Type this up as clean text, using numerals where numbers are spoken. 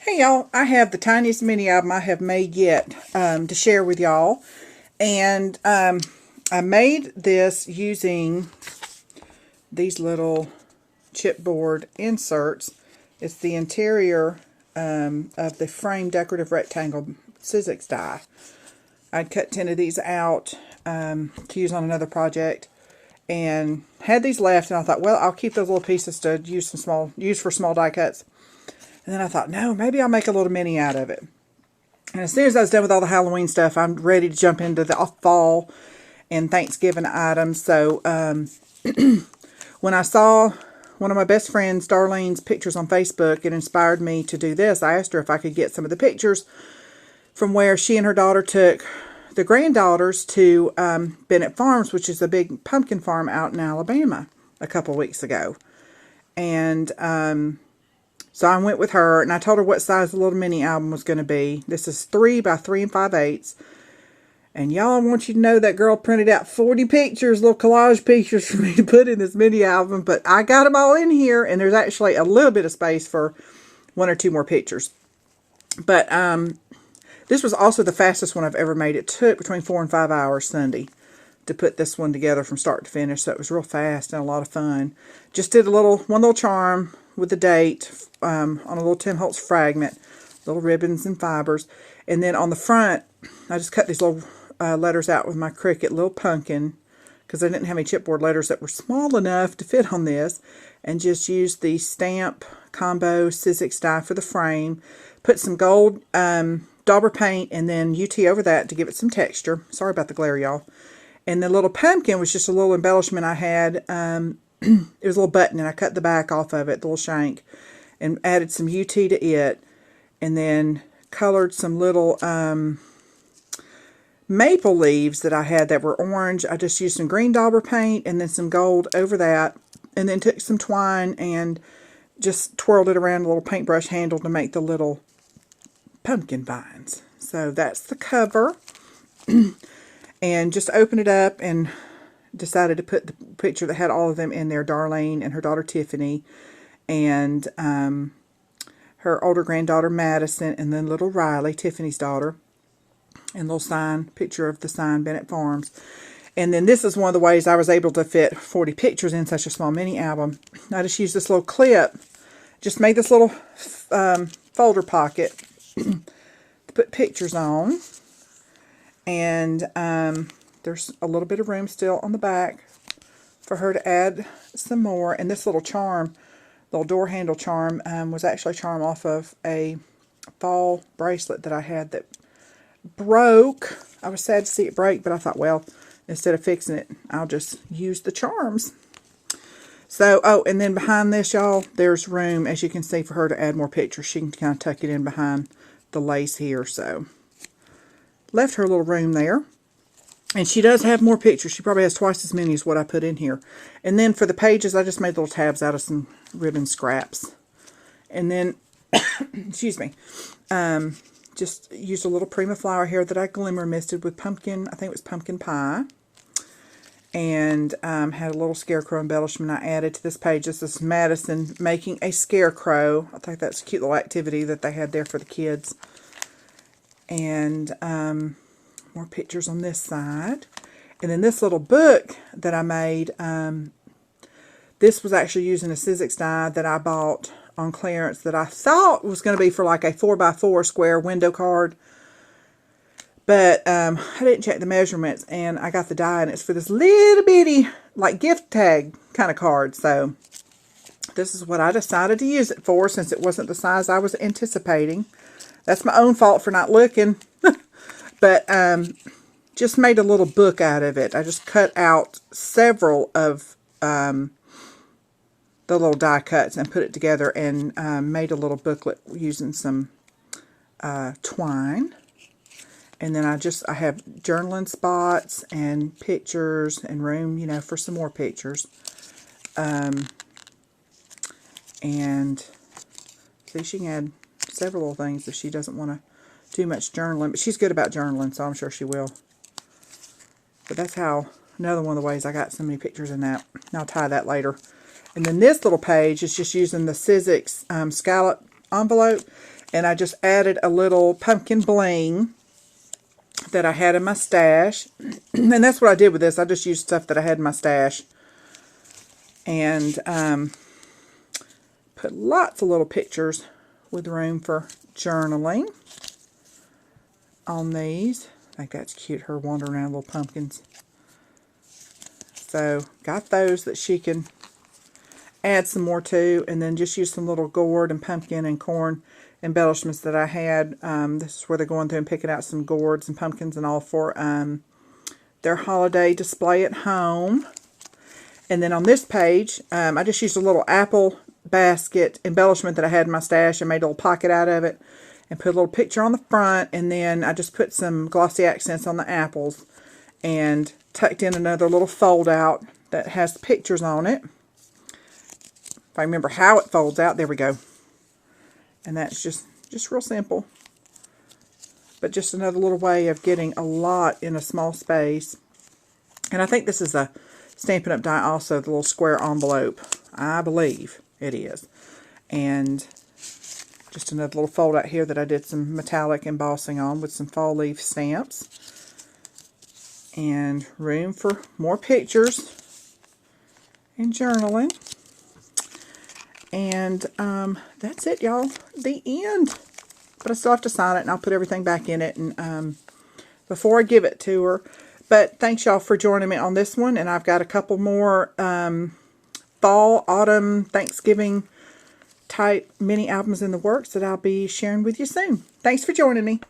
Hey y'all, I have the tiniest mini album I have made yet to share with y'all. And I made this using these little chipboard inserts. It's the interior of the frame decorative rectangle Sizzix die. I'd cut 10 of these out to use on another project. And had these left, and I thought, well, I'll keep those little pieces to use for small die cuts. And then I thought, no, maybe I'll make a little mini out of it. And as soon as I was done with all the Halloween stuff, I'm ready to jump into the fall and Thanksgiving items. So when I saw one of my best friends, Darlene's pictures on Facebook, it inspired me to do this. I asked her if I could get some of the pictures from where she and her daughter took the granddaughters to Bennett Farms, which is a big pumpkin farm out in Alabama, a couple weeks ago. And so I went with her, and I told her what size the little mini album was going to be. This is 3 by 3 5/8. And y'all, I want you to know that girl printed out 40 pictures, little collage pictures for me to put in this mini album. But I got them all in here, and there's actually a little bit of space for 1 or 2 more pictures. But this was also the fastest one I've ever made. It took between 4 and 5 hours Sunday to put this one together from start to finish. So it was real fast and a lot of fun. Just did one little charm with the date on a little Tim Holtz fragment, little ribbons and fibers. And then on the front, I just cut these little letters out with my Cricut little pumpkin, because I didn't have any chipboard letters that were small enough to fit on this, and just used the stamp combo Sizzix die for the frame. Put some gold dauber paint and then UT over that to give it some texture. Sorry about the glare, y'all. And the little pumpkin was just a little embellishment I had. It was a little button, and I cut the back off of it, the little shank, and added some UT to it, and then colored some little maple leaves that I had that were orange. I just used some green dauber paint and then some gold over that, and then took some twine and just twirled it around a little paintbrush handle to make the little pumpkin vines. So that's the cover. And just opened it up and decided to put the picture that had all of them in there, Darlene and her daughter Tiffany, and her older granddaughter Madison, and then little Riley, Tiffany's daughter, and little sign, picture of the sign, Bennett Farms. And then this is one of the ways I was able to fit 40 pictures in such a small mini album. I just used this little clip, just made this little folder pocket to put pictures on. And there's a little bit of room still on the back for her to add some more. And this little charm, little door handle charm, was actually a charm off of a fall bracelet that I had that broke. I was sad to see it break, but I thought, well, instead of fixing it, I'll just use the charms. So, oh, and then behind this, y'all, there's room, as you can see, for her to add more pictures. She can kind of tuck it in behind the lace here, so left her a little room there. And she does have more pictures. She probably has twice as many as what I put in here. And then for the pages, I just made little tabs out of some ribbon scraps. And then, excuse me, just used a little Prima flower here that I glimmer misted with pumpkin. I think it was pumpkin pie. And had a little scarecrow embellishment I added to this page. This is Madison making a scarecrow. I think that's a cute little activity that they had there for the kids. And more pictures on this side. And then this little book that I made, this was actually using a Sizzix die that I bought on clearance that I thought was going to be for like a 4x4 square window card. But I didn't check the measurements, and I got the die, and it's for this little bitty, like, gift tag kind of card. So this is what I decided to use it for, since it wasn't the size I was anticipating. That's my own fault for not looking. But just made a little book out of it. I just cut out several of the little die cuts and put it together, and made a little booklet using some twine. And then I have journaling spots and pictures and room, you know, for some more pictures. And see, she can add several little things if she doesn't want to do much journaling. But she's good about journaling, so I'm sure she will. But that's how, another one of the ways I got so many pictures in that. And I'll tie that later. And then this little page is just using the Sizzix scallop envelope. And I just added a little pumpkin bling that I had in my stash. And that's what I did with this. I just used stuff that I had in my stash. And put lots of little pictures with room for journaling on these. I think that's cute, her wandering around little pumpkins. So got those that she can add some more to, and then just use some little gourd and pumpkin and corn embellishments that I had. This is where they're going through and picking out some gourds and pumpkins and all for their holiday display at home. And then on this page, I just used a little apple basket embellishment that I had in my stash and made a little pocket out of it and put a little picture on the front, and then I just put some glossy accents on the apples and tucked in another little fold out that has pictures on it. If I remember how it folds out, there we go. And that's just real simple. But just another little way of getting a lot in a small space. And I think this is a Stampin' Up! Die also, the little square envelope. I believe it is. And just another little fold out here that I did some metallic embossing on with some fall leaf stamps. And room for more pictures and journaling. And that's it, y'all. The end. But I still have to sign it, and I'll put everything back in it and before I give it to her. But thanks, y'all, for joining me on this one. And I've got a couple more fall, autumn, Thanksgiving type mini albums in the works that I'll be sharing with you soon. Thanks for joining me.